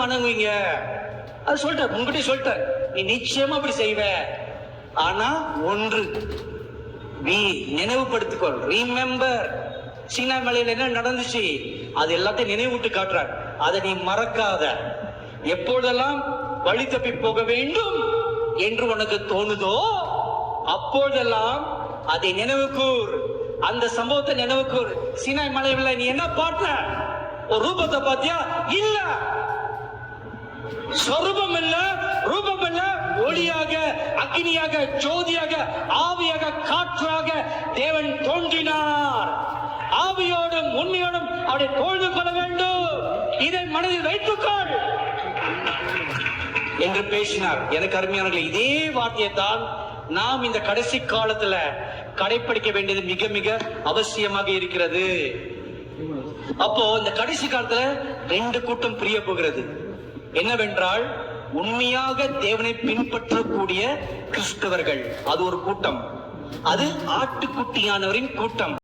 வணங்குவீங்க. அது சொல்லிட்ட, உங்ககிட்ட சொல்லிட்ட, நீ நிச்சயமா அப்படி செய்வ. ஆனா ஒன்று நீ நினைவுபடுத்திக்கொள், ரிமெம்பர். சீனா மலையில என்ன நடந்துச்சு அது எல்லாத்தையும் நினைவூட்டு காட்டுறார். அதை நீ மறக்காத. எப்பொழுதெல்லாம் வழி தப்பி போக வேண்டும் என்று உனக்கு தோணுதோ அப்பொழுதெல்லாம் அதை நினைவுக்கூர். அந்த சம்பவத்தை நினைவுக்கூர். சீனாய் மலையில நீ என்ன பார்த்த? ஒரு ரூபத்தை பார்த்தியா? இல்ல, சொரூபம் இல்ல, ரூபம் இல்ல, ஒளியாக, அக்னியாக, ஜோதியாக, ஆவியாக, காற்றாக தேவன் தோன்றினார். ஆவியோடும் உண்மையோடும் அவரை தொழுது கொள்ள வேண்டும். இதை மனதில் வைத்துக்கொள் என்று பேசினார். எனக்கு அருமையானவர்களே, இதே வார்த்தையை தான் நாம் இந்த கடைசி காலத்துல கடைபிடிக்க வேண்டியது மிக மிக அவசியமாக இருக்கிறது. அப்போ இந்த கடைசி காலத்துல 2 கூட்டம் பிரிய போகிறது. என்னவென்றால், உண்மையாக தேவனை பின்பற்றக்கூடிய கிறிஸ்தவர்கள், அது ஒரு கூட்டம். அது ஆட்டுக்குட்டியானவரின் கூட்டம்.